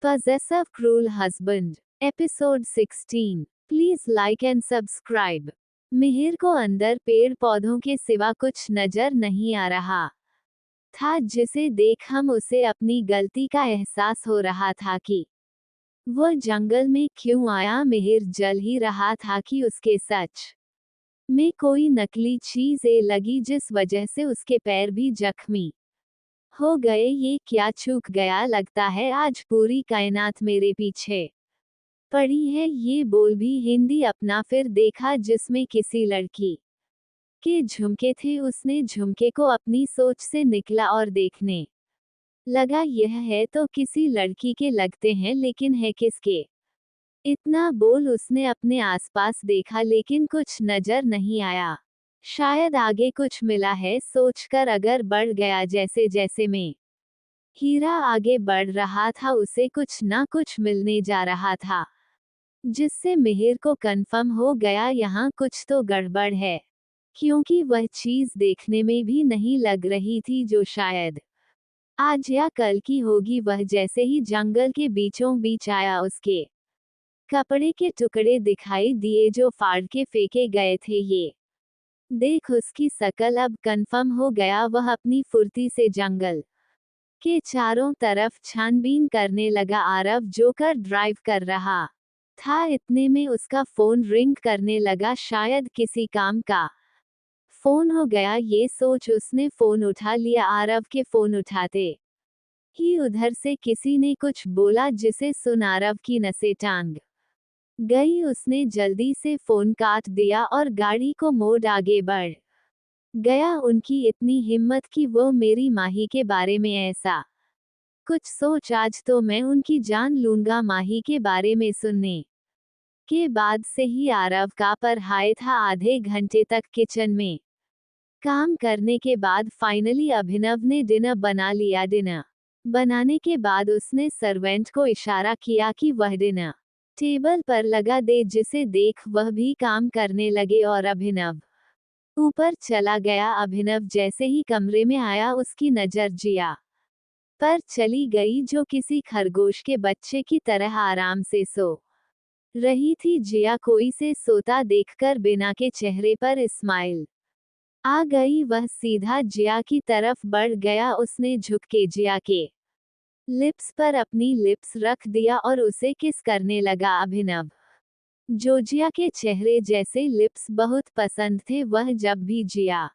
Possessive Cruel Husband, Episode 16. Please like and subscribe. Mihir को अंदर पेड़ पौधों के सिवा कुछ नजर नहीं आ रहा था, जिसे देख हम उसे अपनी गलती का एहसास हो रहा था कि वह जंगल में क्यों आया। मिहिर जल ही रहा था कि उसके सच में कोई नकली चीजें लगी, जिस वजह से उसके पैर भी जख्मी हो गए। ये क्या चूक गया, लगता है आज पूरी कायनात मेरे पीछे पड़ी है। ये बोल भी हिंदी अपना फिर देखा, जिसमें किसी लड़की के झुमके थे। उसने झुमके को अपनी सोच से निकला और देखने लगा, यह है तो किसी लड़की के लगते हैं, लेकिन है किसके। इतना बोल उसने अपने आसपास देखा, लेकिन कुछ नजर नहीं आया। शायद आगे कुछ मिला है सोचकर अगर बढ़ गया। जैसे जैसे मैं हीरा आगे बढ़ रहा था, उसे कुछ ना कुछ मिलने जा रहा था, जिससे मिहिर को कन्फर्म हो गया यहाँ कुछ तो गड़बड़ है, क्योंकि वह चीज देखने में भी नहीं लग रही थी जो शायद आज या कल की होगी। वह जैसे ही जंगल के बीचों बीच आया, उसके कपड़े के टुकड़े दिखाई दिए जो फाड़ के फेंके गए थे। ये देख उसकी शकल अब कन्फर्म हो गया। वह अपनी फुर्ती से जंगल के चारों तरफ छानबीन करने लगा। आरव जोकर ड्राइव कर रहा था, इतने में उसका फोन रिंग करने लगा। शायद किसी काम का फोन हो गया, ये सोच उसने फोन उठा लिया। आरव के फोन उठाते ही उधर से किसी ने कुछ बोला, जिसे सुन आरव की नसें टांग गई। उसने जल्दी से फोन काट दिया और गाड़ी को मोड़ आगे बढ़ गया। उनकी इतनी हिम्मत कि वो मेरी माही के बारे में ऐसा कुछ सोच, आज तो मैं उनकी जान लूंगा। माही के बारे में सुनने के बाद से ही आरव का पर हाय था। आधे घंटे तक किचन में काम करने के बाद फाइनली अभिनव ने डिनर बना लिया। डिनर बनाने के बाद उसने सर्वेंट को इशारा किया कि वह डिनर टेबल पर लगा दे, जिसे देख वह भी काम करने लगे और अभिनव ऊपर चला गया। अभिनव जैसे ही कमरे में आया, उसकी नजर जिया पर चली गई, जो किसी खरगोश के बच्चे की तरह आराम से सो रही थी। जिया कोई से सोता देखकर बिना के चेहरे पर स्माइल आ गई। वह सीधा जिया की तरफ बढ़ गया। उसने झुक के जिया के लिप्स पर अपनी लिप्स रख दिया और उसे किस करने लगा। अभिनव जो जिया के चेहरे जैसे लिप्स बहुत पसंद थे, वह जब भी जिया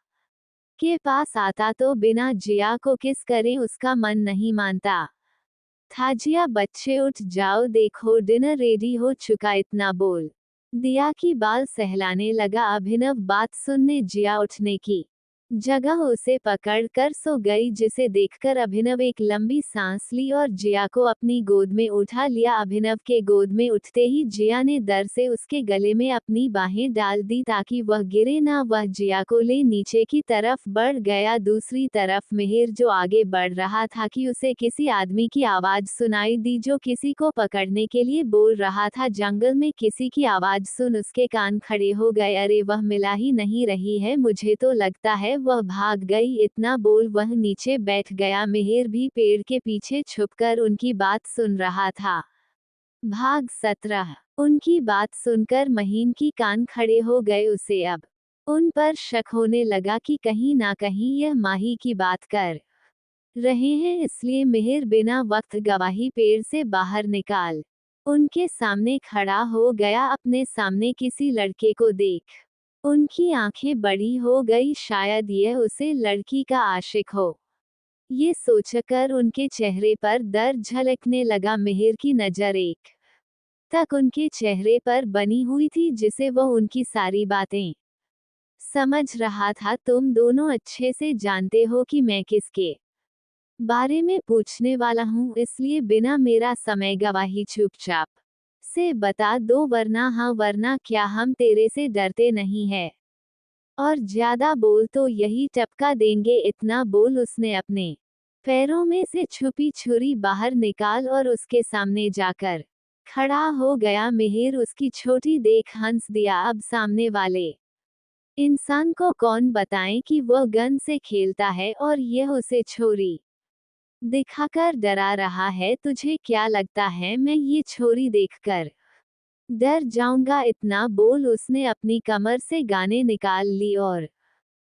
के पास आता तो बिना जिया को किस करे उसका मन नहीं मानता था। जिया बच्चे उठ जाओ, देखो डिनर रेडी हो चुका, इतना बोल दिया कि बाल सहलाने लगा। अभिनव बात सुनने जिया उठने की जगह उसे पकड़ कर सो गई, जिसे देखकर अभिनव एक लंबी सांस ली और जिया को अपनी गोद में उठा लिया। अभिनव के गोद में उठते ही जिया ने डर से उसके गले में अपनी बाहें डाल दी ताकि वह गिरे ना। वह जिया को ले नीचे की तरफ बढ़ गया। दूसरी तरफ मिहिर जो आगे बढ़ रहा था कि उसे किसी आदमी की आवाज सुनाई दी, जो किसी को पकड़ने के लिए बोल रहा था। जंगल में किसी की आवाज सुन उसके कान खड़े हो गए। अरे वह मिला ही नहीं रही है, मुझे तो लगता है वह भाग गई। इतना बोल वह नीचे बैठ गया। मिहिर भी पेड़ के पीछे छुपकर उनकी बात सुन रहा था। भाग 17। उनकी बात सुनकर महीन की कान खड़े हो गए। उसे अब उन पर शक होने लगा कि कहीं ना कहीं यह माही की बात कर रहे हैं, इसलिए मिहिर बिना वक्त गवाही पेड़ से बाहर निकाल उनके सामने खड़ा हो गया। अपने सामने किसी लड़के को देख उनकी आंखें बड़ी हो गई, शायद यह उसे लड़की का आशिक हो। ये सोचकर उनके चेहरे पर दर्द झलकने लगा। मिहिर की नजर एक तक उनके चेहरे पर बनी हुई थी, जिसे वह उनकी सारी बातें समझ रहा था। तुम दोनों अच्छे से जानते हो कि मैं किसके बारे में पूछने वाला हूँ, इसलिए बिना मेरा समय गवाही चुपचाप से बता दो, वरना हाँ वरना क्या, हम तेरे से डरते नहीं है और ज्यादा बोल तो यही टपका देंगे। इतना बोल उसने अपने पैरों में से छुपी छुरी बाहर निकाल और उसके सामने जाकर खड़ा हो गया। मिहिर उसकी छोटी देख हंस दिया। अब सामने वाले इंसान को कौन बताएं कि वह गन से खेलता है और यह उसे छोरी दिखाकर डरा रहा है। तुझे क्या लगता है मैं ये छोरी देखकर डर जाऊंगा? इतना बोल उसने अपनी कमर से गाने निकाल ली और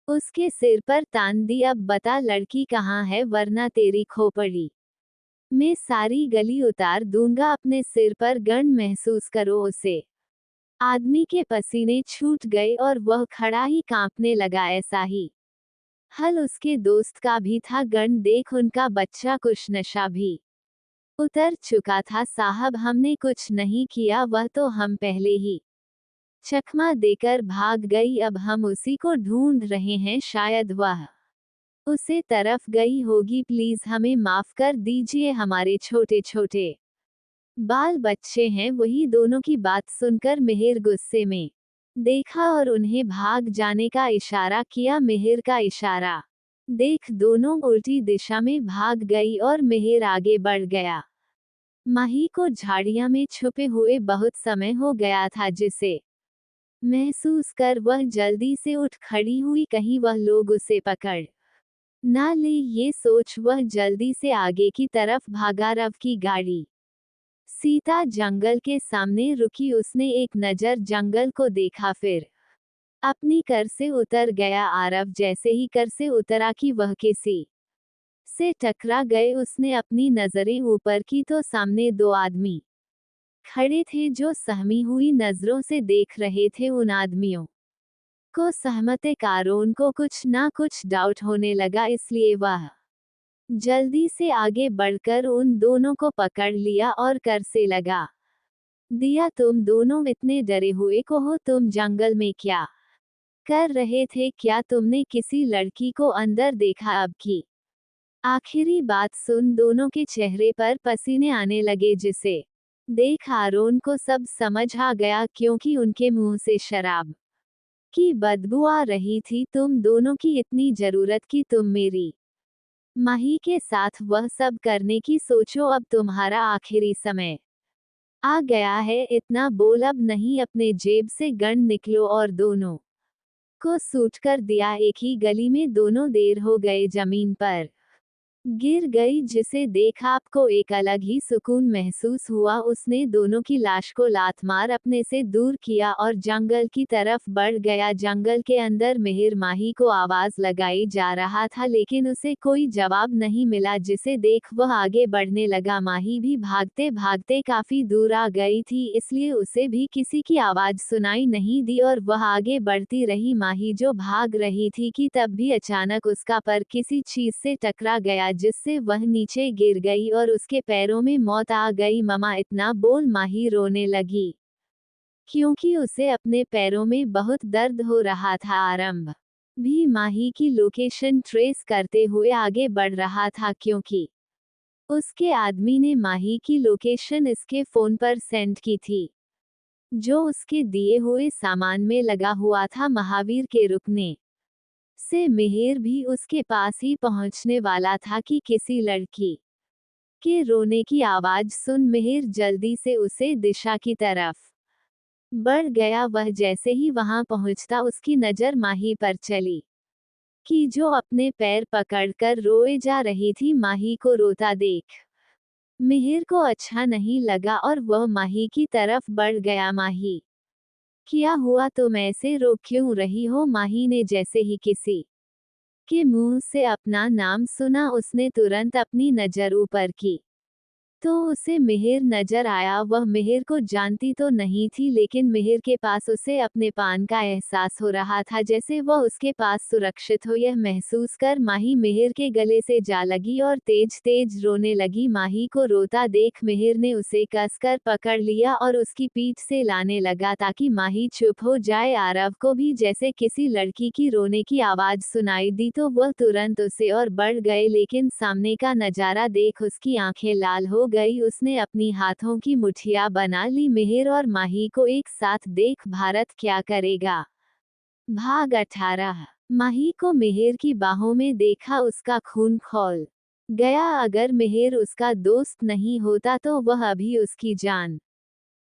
उसके सिर पर तान दी। अब बता लड़की कहाँ है, वरना तेरी खोपड़ी मैं सारी गली उतार दूंगा। अपने सिर पर गन महसूस करो उसे। आदमी के पसीने छूट गए और वह खड़ा ही कांपने लगा। ऐसा ही हल उसके दोस्त का भी था। गन देख उनका बच्चा कुछ नशा भी उतर चुका था। साहब हमने कुछ नहीं किया, वह तो हम पहले ही चकमा देकर भाग गई। अब हम उसी को ढूंढ रहे हैं, शायद वह उसे तरफ गई होगी। प्लीज हमें माफ कर दीजिए, हमारे छोटे छोटे बाल बच्चे हैं। वही दोनों की बात सुनकर मिहिर गुस्से में देखा और उन्हें भाग जाने का इशारा किया। मिहिर का इशारा देख दोनों उल्टी दिशा में भाग गई और मिहिर आगे बढ़ गया। माही को झाड़ियां में छुपे हुए बहुत समय हो गया था, जिसे महसूस कर वह जल्दी से उठ खड़ी हुई। कहीं वह लोग उसे पकड़ ना ले, ये सोच वह जल्दी से आगे की तरफ भागा। रव की गाड़ी सीता जंगल के सामने रुकी। उसने एक नजर जंगल को देखा, फिर अपनी कर से उतर गया। आरव जैसे ही कर से उतरा कि वह किसी से टकरा गए, उसने अपनी नजरें ऊपर की तो सामने दो आदमी खड़े थे जो सहमी हुई नजरों से देख रहे थे। उन आदमियों को सहमते कारोन को कुछ ना कुछ डाउट होने लगा, इसलिए वह जल्दी से आगे बढ़कर उन दोनों को पकड़ लिया और कर से लगा दिया। तुम दोनों इतने डरे हुए को हो? तुम जंगल में क्या कर रहे थे? क्या तुमने किसी लड़की को अंदर देखा? अब की आखिरी बात सुन दोनों के चेहरे पर पसीने आने लगे, जिसे देख आरोन को सब समझ आ गया, क्योंकि उनके मुंह से शराब की बदबू आ रही थी। तुम दोनों की इतनी जरूरत कि तुम मेरी माही के साथ वह सब करने की सोचो। अब तुम्हारा आखिरी समय आ गया है। इतना बोल अब नहीं, अपने जेब से गन निकलो और दोनों को सूट कर दिया। एक ही गली में दोनों देर हो गए जमीन पर गिर गई, जिसे देख आपको एक अलग ही सुकून महसूस हुआ। उसने दोनों की लाश को लात मार अपने से दूर किया और जंगल की तरफ बढ़ गया। जंगल के अंदर मिहिर माही को आवाज लगाई जा रहा था, लेकिन उसे कोई जवाब नहीं मिला, जिसे देख वह आगे बढ़ने लगा। माही भी भागते भागते काफी दूर आ गई थी, इसलिए उसे भी किसी की आवाज सुनाई नहीं दी और वह आगे बढ़ती रही। माही जो भाग रही थी कि तब भी अचानक उसका पर किसी चीज से टकरा गया, जिससे वह नीचे गिर गई और उसके पैरों में मौत आ गई। ममा, इतना बोल माही रोने लगी, क्योंकि उसे अपने पैरों में बहुत दर्द हो रहा था। आरंभ भी माही की लोकेशन ट्रेस करते हुए आगे बढ़ रहा था, क्योंकि उसके आदमी ने माही की लोकेशन इसके फोन पर सेंड की थी, जो उसके दिए हुए सामान में लगा हुआ था। महावीर के रुकने से मिहिर भी उसके पास ही पहुंचने वाला था कि किसी लड़की के रोने की आवाज सुन मिहिर जल्दी से उसे दिशा की तरफ बढ़ गया। वह जैसे ही वहां पहुंचता, उसकी नजर माही पर चली, कि जो अपने पैर पकड़कर रोए जा रही थी। माही को रोता देख मिहिर को अच्छा नहीं लगा और वह माही की तरफ बढ़ गया। माही, क्या हुआ? तुम ऐसे रो क्यों रही हो? माही ने जैसे ही किसी के मुंह से अपना नाम सुना, उसने तुरंत अपनी नजर ऊपर की, तो उसे मिहिर नजर आया। वह मिहिर को जानती तो नहीं थी, लेकिन मिहिर के पास उसे अपने पान का एहसास हो रहा था, जैसे वह उसके पास सुरक्षित हो। यह महसूस कर माही मिहिर के गले से जा लगी और तेज तेज रोने लगी। माही को रोता देख मिहिर ने उसे कसकर पकड़ लिया और उसकी पीठ से लाने लगा, ताकि माही चुप हो जाए। आरव को भी जैसे किसी लड़की की रोने की आवाज सुनाई दी, तो वह तुरंत उसे और बढ़ गए, लेकिन सामने का नजारा देख उसकी आंखें लाल हो गई। उसने अपनी हाथों की मुठ्ठियां बना ली। मिहिर और माही को एक साथ देख भारत क्या करेगा। भाग 18। माही को मिहिर की बाहों में देखा, उसका खून खौल गया। अगर मिहिर उसका दोस्त नहीं होता तो वह अभी उसकी जान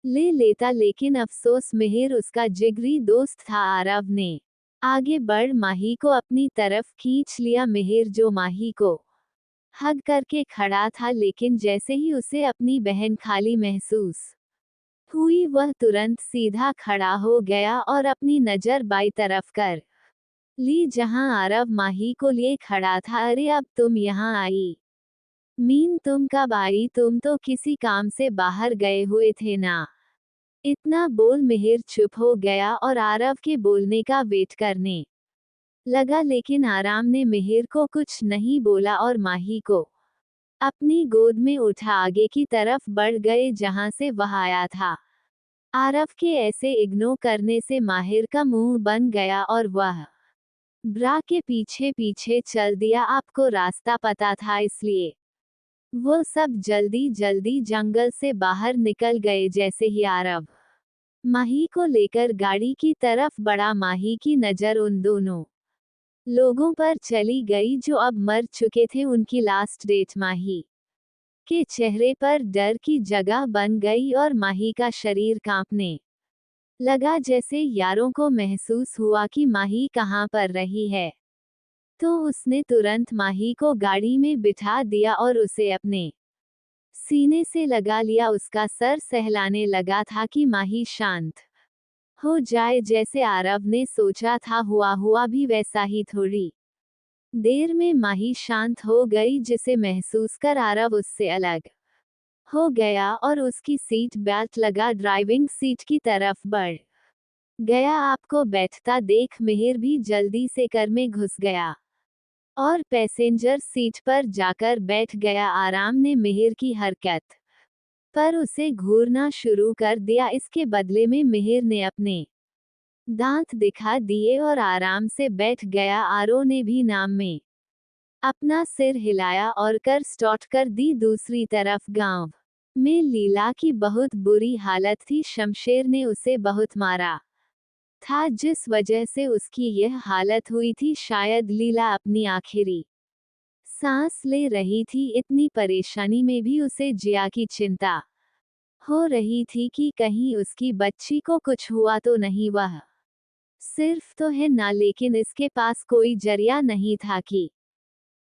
ले लेता, लेकिन अफसोस मिहिर उसका जिगरी दोस्त था। आरव ने आगे बढ़ माही को अपनी तरफ खींच लिया। मिहिर जो माही को हग करके खड़ा था, लेकिन जैसे ही उसे अपनी बहन खाली महसूस हुई, वह तुरंत सीधा खड़ा हो गया और अपनी नजर बाई तरफ कर ली जहां आरव माही को लिए खड़ा था। अरे अब तुम यहाँ आई? मीन तुम कब आई? तुम तो किसी काम से बाहर गए हुए थे ना? इतना बोल मिहिर चुप हो गया और आरव के बोलने का वेट करने लगा, लेकिन आराम ने मिहिर को कुछ नहीं बोला और माही को अपनी गोद में उठा आगे की तरफ बढ़ गए जहां से वह आया था। आरव के ऐसे इग्नोर करने से माहिर का मुंह बन गया और वह ब्रा के पीछे पीछे चल दिया। आपको रास्ता पता था, इसलिए वो सब जल्दी जल्दी जंगल से बाहर निकल गए। जैसे ही आरव माही को लेकर गाड़ी की तरफ बढ़ा, माही की नजर उन दोनों लोगों पर चली गई जो अब मर चुके थे। उनकी लास्ट डेट माही के चेहरे पर डर की जगह बन गई और माही का शरीर कांपने लगा, जैसे यारों को महसूस हुआ कि माही कहां पर रही है। तो उसने तुरंत माही को गाड़ी में बिठा दिया और उसे अपने सीने से लगा लिया। उसका सर सहलाने लगा था कि माही शांत हो जाए। जैसे आरव ने सोचा था, हुआ भी वैसा ही। थोड़ी देर में माही शांत हो गई, जिसे महसूस कर आरव उससे अलग हो गया और उसकी सीट बेल्ट लगा ड्राइविंग सीट की तरफ बढ़ गया। आपको बैठता देख मिहिर भी जल्दी से कार में घुस गया और पैसेंजर सीट पर जाकर बैठ गया। आराम ने मिहिर की हरकत पर उसे घूरना शुरू कर दिया। इसके बदले में मिहिर ने अपने दांत दिखा दिए और आराम से बैठ गया। आरो ने भी नाम में अपना सिर हिलाया और कर स्टार्ट कर दी। दूसरी तरफ गांव में लीला की बहुत बुरी हालत थी। शमशेर ने उसे बहुत मारा था, जिस वजह से उसकी यह हालत हुई थी। शायद लीला अपनी आखिरी सांस ले रही थी। इतनी परेशानी में भी उसे जिया की चिंता हो रही थी कि कहीं उसकी बच्ची को कुछ हुआ तो नहीं। वह सिर्फ तो है ना, लेकिन इसके पास कोई जरिया नहीं था कि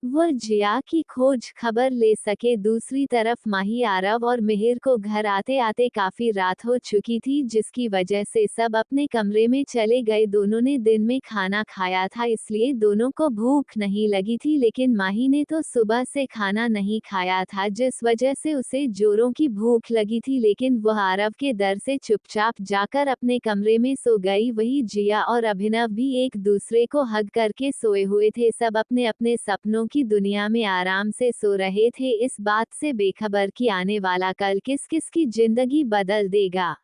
वह जिया की खोज खबर ले सके। दूसरी तरफ माही, आरव और मिहिर को घर आते आते काफी रात हो चुकी थी, जिसकी वजह से सब अपने कमरे में चले गए। दोनों ने दिन में खाना खाया था, इसलिए दोनों को भूख नहीं लगी थी, लेकिन माही ने तो सुबह से खाना नहीं खाया था, जिस वजह से उसे जोरों की भूख लगी थी। लेकिन वह आरव के डर से चुपचाप जाकर अपने कमरे में सो गई। वही जिया और अभिनव भी एक दूसरे को हग करके सोए हुए थे। सब अपने अपने सपनों की दुनिया में आराम से सो रहे थे, इस बात से बेखबर कि आने वाला कल किस किस की जिंदगी बदल देगा।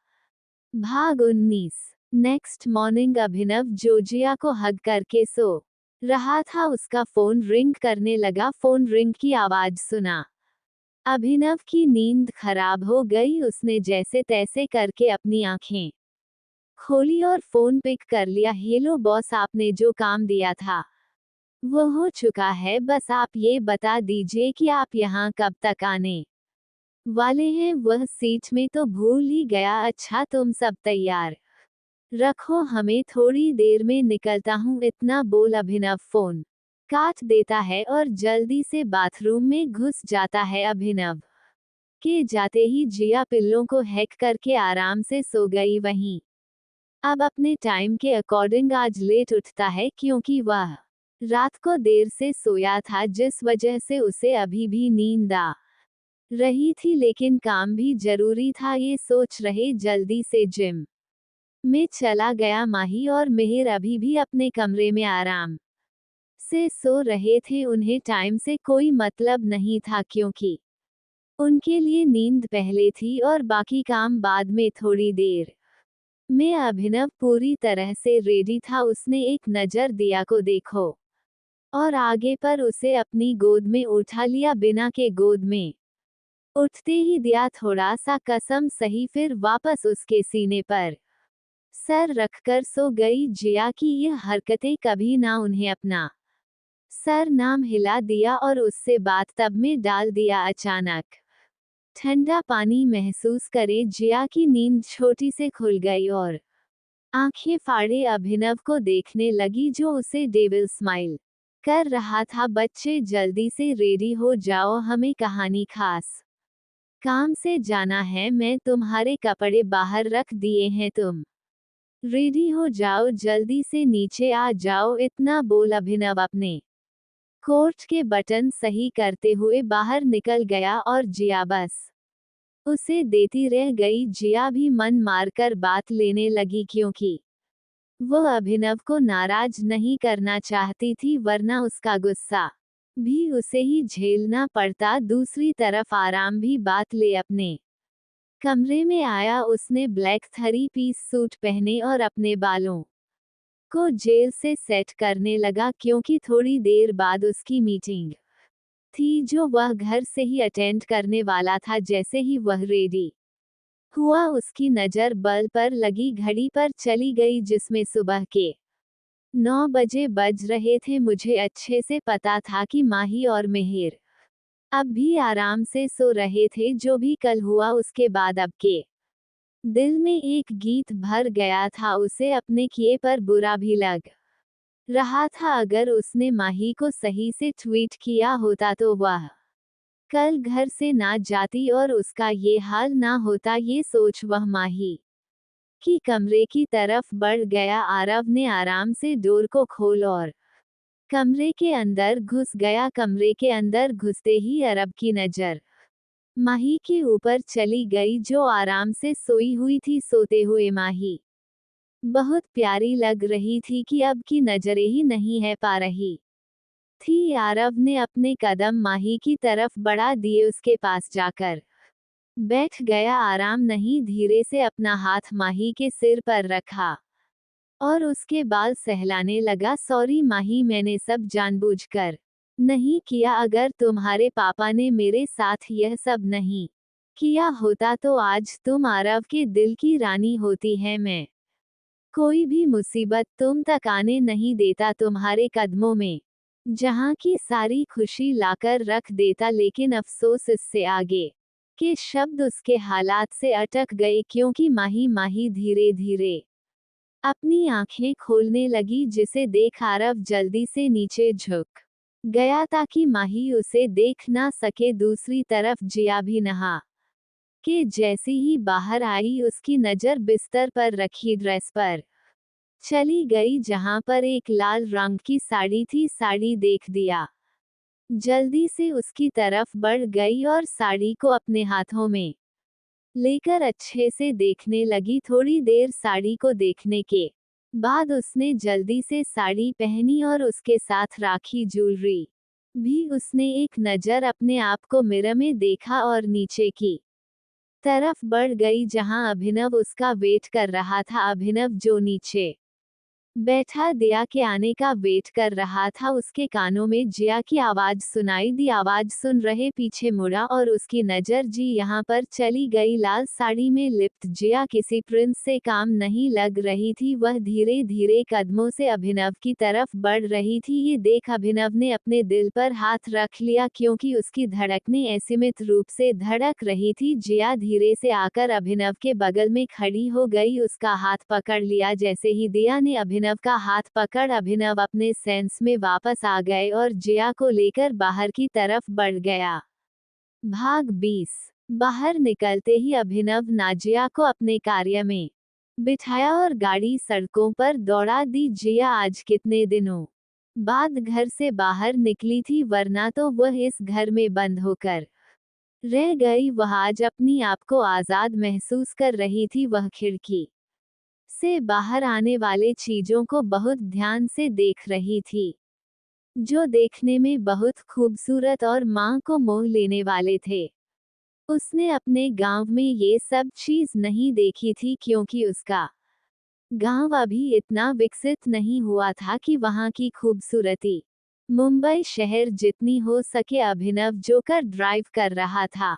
भाग 19। नेक्स्ट मॉर्निंग अभिनव जोजिया को हग करके सो रहा था। उसका फोन रिंग करने लगा। फोन रिंग की आवाज सुना अभिनव की नींद खराब हो गई। उसने जैसे तैसे करके अपनी आंखें खोली और फोन पिक कर लिया। हेलो बॉस, आपने जो काम दिया था वो हो चुका है। बस आप ये बता दीजिए कि आप यहाँ कब तक आने वाले हैं। वह सीट में तो भूल ही गया। अच्छा, तुम सब तैयार रखो, हमें थोड़ी देर में निकलता हूँ। इतना बोल अभिनव फोन काट देता है और जल्दी से बाथरूम में घुस जाता है। अभिनव के जाते ही जिया पिल्लों को हैक करके आराम से सो गई। वहीं अब अपने टाइम के अकॉर्डिंग आज लेट उठता है, क्योंकि वह रात को देर से सोया था, जिस वजह से उसे अभी भी नींद आ रही थी। लेकिन काम भी जरूरी था, ये सोच रहे जल्दी से जिम में चला गया। माही और मिहिर अभी भी अपने कमरे में आराम से सो रहे थे। उन्हें टाइम से कोई मतलब नहीं था, क्योंकि उनके लिए नींद पहले थी और बाकी काम बाद में। थोड़ी देर में अभिनव पूरी तरह से रेडी था। उसने एक नजर दिया को देखो और आगे पर उसे अपनी गोद में उठा लिया। बिना के गोद में उठते ही दिया थोड़ा सा कसम सही, फिर वापस उसके सीने पर सर रखकर सो गई। जिया की यह हरकतें कभी ना उन्हें अपना सर नाम हिला दिया और उससे बात तब में डाल दिया। अचानक ठंडा पानी महसूस करे जिया की नींद छोटी से खुल गई और आंखें फाड़े अभिनव को देखने लगी, जो उसे डेविल स्माइल कर रहा था, बच्चे जल्दी से रेडी हो जाओ, हमें कहानी खास काम से जाना है, मैं तुम्हारे कपड़े बाहर रख दिए हैं, तुम रेडी हो जाओ, जल्दी से नीचे आ जाओ, इतना बोल अभिनव अपने कोट के बटन सही करते हुए बाहर निकल गया और जिया बस उसे देती रह गई। जिया भी मन मारकर बात लेने लगी, क्योंकि वो अभिनव को नाराज नहीं करना चाहती थी, वरना उसका गुस्सा भी उसे ही झेलना पड़ता। दूसरी तरफ आराम भी बात ले अपने कमरे में आया। उसने ब्लैक 3 पीस सूट पहने और अपने बालों को जेल से सेट करने लगा, क्योंकि थोड़ी देर बाद उसकी मीटिंग थी जो वह घर से ही अटेंड करने वाला था। जैसे ही वह रेडी हुआ, उसकी नज़र बल पर लगी घड़ी पर चली गई, जिसमें सुबह के 9 बजे बज रहे थे। मुझे अच्छे से पता था कि माही और मिहिर अब भी आराम से सो रहे थे। जो भी कल हुआ उसके बाद अब के दिल में एक गीत भर गया था। उसे अपने किए पर बुरा भी लग रहा था। अगर उसने माही को सही से ट्वीट किया होता तो वह कल घर से ना जाती और उसका ये हाल ना होता। ये सोच वह माही की कमरे की तरफ बढ़ गया। आरव ने आराम से डोर को खोल और कमरे के अंदर घुस गया। कमरे के अंदर घुसते ही अरब की नज़र माही के ऊपर चली गई, जो आराम से सोई हुई थी। सोते हुए माही बहुत प्यारी लग रही थी कि अब की नजरें ही नहीं है पा रही थी। आरव ने अपने कदम माही की तरफ बढ़ा दिए, उसके पास जाकर बैठ गया। आराम नहीं, धीरे से अपना हाथ माही के सिर पर रखा और उसके बाल सहलाने लगा। सॉरी माही, मैंने सब जानबूझकर नहीं किया। अगर तुम्हारे पापा ने मेरे साथ यह सब नहीं किया होता तो आज तुम आरव के दिल की रानी होती। है मैं कोई भी मुसीबत तुम तक आने नहीं देता, तुम्हारे कदमों में जहां की सारी खुशी लाकर रख देता। लेकिन अफसोस, इससे आगे के शब्द उसके हालात से अटक गए, क्योंकि माही धीरे धीरे अपनी आंखें खोलने लगी, जिसे देख आरव जल्दी से नीचे झुक गया ताकि माही उसे देख ना सके। दूसरी तरफ जिया भी नहा के जैसी ही बाहर आई, उसकी नज़र बिस्तर पर रखी ड्रेस पर चली गई, जहां पर एक लाल रंग की साड़ी थी। साड़ी देख दिया जल्दी से उसकी तरफ बढ़ गई और साड़ी को अपने हाथों में लेकर अच्छे से देखने लगी। थोड़ी देर साड़ी को देखने के बाद उसने जल्दी से साड़ी पहनी और उसके साथ राखी ज्वेलरी भी। उसने एक नज़र अपने आप को मिरर में देखा और नीचे की तरफ बढ़ गई, जहां अभिनव उसका वेट कर रहा था। अभिनव जो नीचे बैठा दिया के आने का वेट कर रहा था। उसके कानों में जिया की आवाज सुनाई दी। आवाज सुन रहे पीछे मुड़ा और उसकी नज़र जी यहाँ पर चली गई। लाल साड़ी में लिप्त जिया किसी प्रिंस से काम नहीं लग रही थी। वह धीरे धीरे कदमों से अभिनव की तरफ बढ़ रही थी। ये देख अभिनव ने अपने दिल पर हाथ रख लिया, क्योंकि उसकी धड़कनें असीमित रूप से धड़क रही थी। जिया धीरे से आकर अभिनव के बगल में खड़ी हो गई, उसका हाथ पकड़ लिया। जैसे ही दिया ने अभिनव का हाथ पकड़, अभिनव अपने सेंस में वापस आ गए और जिया को लेकर बाहर की तरफ बढ़ गया। भाग 20। बाहर निकलते ही अभिनव नाजिया को अपने कार्य में बिठाया और गाड़ी सड़कों पर दौड़ा दी। जिया आज कितने दिनों बाद घर से बाहर निकली थी, वरना तो वह इस घर में बंद होकर रह गई। वह आज अपनी आप को आज़ाद महसूस कर रही थी। वह खिड़की से बाहर आने वाले चीजों को बहुत ध्यान से देख रही थी, जो देखने में बहुत खूबसूरत और मां को मोह लेने वाले थे। उसने अपने गांव में ये सब चीज नहीं देखी थी, क्योंकि उसका गांव अभी इतना विकसित नहीं हुआ था कि वहां की खूबसूरती मुंबई शहर जितनी हो सके। अभिनव जोकर ड्राइव कर रहा था,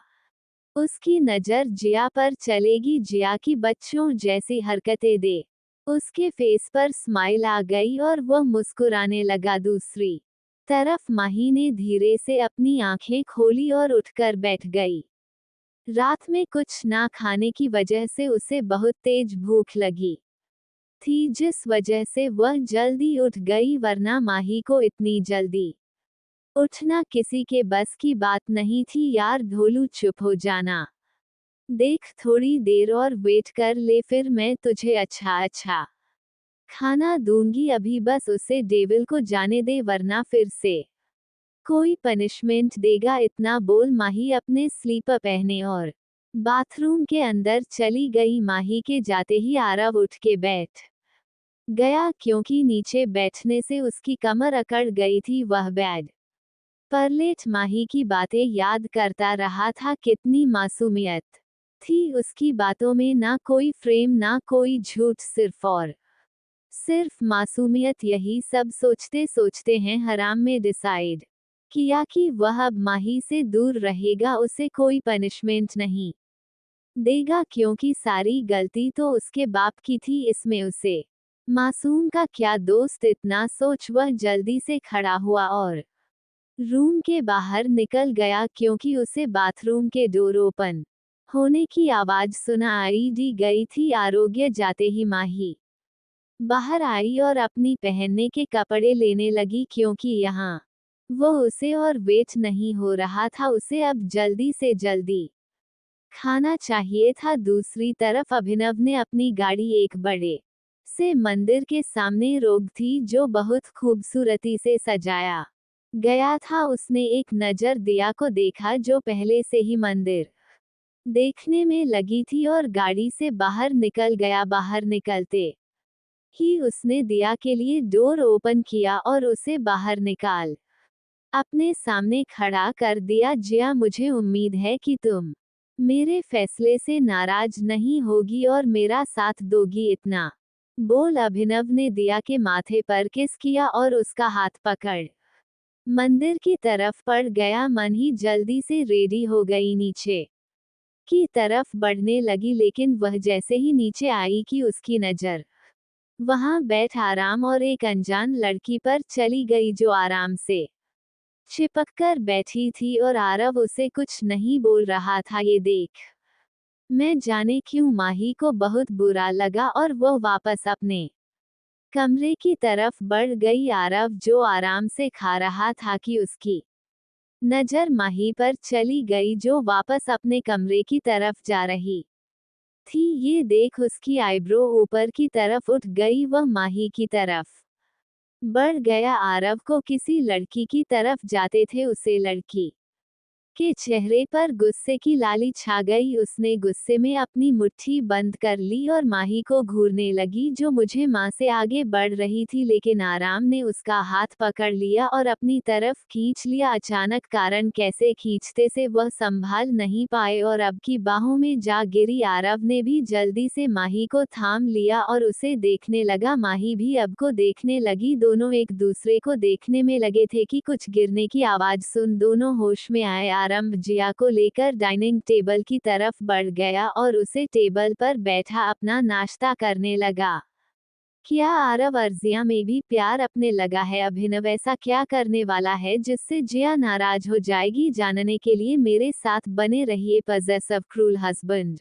उसकी नज़र जिया पर चलेगी। जिया की बच्चों जैसी हरकतें दे उसके फेस पर स्माइल आ गई और वह मुस्कुराने लगा। दूसरी तरफ माही ने धीरे से अपनी आंखें खोली और उठकर बैठ गई। रात में कुछ ना खाने की वजह से उसे बहुत तेज भूख लगी थी जिस वजह से वह जल्दी उठ गई, वरना माही को इतनी जल्दी उठना किसी के बस की बात नहीं थी। यार ढोलू, चुप हो जाना। देख, थोड़ी देर और वेट कर ले, फिर मैं तुझे अच्छा अच्छा खाना दूंगी। अभी बस उसे डेविल को जाने दे, वरना फिर से कोई पनिशमेंट देगा। इतना बोल माही अपने स्लीपर पहने और बाथरूम के अंदर चली गई। माही के जाते ही आरव उठ के बैठ गया, क्योंकि नीचे बैठने से उसकी कमर अकड़ गई थी। वह बेड पर लेट माही की बातें याद करता रहा था। कितनी मासूमियत थी उसकी बातों में, ना कोई फ्रेम ना कोई झूठ, सिर्फ और सिर्फ मासूमियत। यही सब सोचते सोचते हैं हराम में डिसाइड किया कि वह अब माही से दूर रहेगा, उसे कोई पनिशमेंट नहीं देगा, क्योंकि सारी गलती तो उसके बाप की थी, इसमें उसे मासूम का क्या दोस्त। इतना सोच वह जल्दी से खड़ा हुआ और रूम के बाहर निकल गया, क्योंकि उसे बाथरूम के डोर ओपन होने की आवाज सुनाई दी गई थी। आरोग्य जाते ही माही बाहर आई और अपनी पहनने के कपड़े लेने लगी, क्योंकि यहाँ वो उसे और वेट नहीं हो रहा था, उसे अब जल्दी से जल्दी खाना चाहिए था। दूसरी तरफ अभिनव ने अपनी गाड़ी एक बड़े से मंदिर के सामने रोक थी, जो बहुत खूबसूरती से सजाया गया था। उसने एक नजर दिया को देखा, जो पहले से ही मंदिर देखने में लगी थी, और गाड़ी से बाहर निकल गया। बाहर निकलते ही उसने दिया के लिए डोर ओपन किया और उसे बाहर निकाल अपने सामने खड़ा कर दिया। जिया, मुझे उम्मीद है कि तुम मेरे फैसले से नाराज नहीं होगी और मेरा साथ दोगी। इतना बोल अभिनव ने दिया के माथे पर किस किया और उसका हाथ पकड़ मंदिर की तरफ पड़ गया। मन ही जल्दी से रेडी हो गई, नीचे की तरफ बढ़ने लगी, लेकिन वह जैसे ही नीचे आई कि उसकी नजर वहां बैठ आराम और एक अनजान लड़की पर चली गई, जो आराम से चिपककर बैठी थी, और आरव उसे कुछ नहीं बोल रहा था। ये देख मैं जाने क्यों माही को बहुत बुरा लगा, और वो वापस अपने कमरे की तरफ बढ़ गई। आरव, जो आराम से खा रहा था, कि उसकी नजर माही पर चली गई, जो वापस अपने कमरे की तरफ जा रही थी। ये देख उसकी आईब्रो ऊपर की तरफ उठ गई, वह माही की तरफ बढ़ गया। आरव को किसी लड़की की तरफ जाते थे, उसे लड़की के चेहरे पर गुस्से की लाली छा गई। उसने गुस्से में अपनी मुट्ठी बंद कर ली और माही को घूरने लगी, जो मुझे मां से आगे बढ़ रही थी, लेकिन आराम ने उसका हाथ पकड़ लिया और अपनी तरफ खींच लिया। अचानक कारण कैसे खींचते से वह संभाल नहीं पाए और अब की बाहों में जा गिरी। आरव ने भी जल्दी से माही को थाम लिया और उसे देखने लगा। माही भी अब को देखने लगी। दोनों एक दूसरे को देखने में लगे थे कि कुछ गिरने की आवाज सुन दोनों होश में आए। आरंभ जिया को लेकर डाइनिंग टेबल की तरफ बढ़ गया और उसे टेबल पर बैठा अपना नाश्ता करने लगा। क्या आरव अर्जिया में भी प्यार अपने लगा है? अभिनव ऐसा क्या करने वाला है जिससे जिया नाराज हो जाएगी? जानने के लिए मेरे साथ बने रहिए। Possessive cruel husband.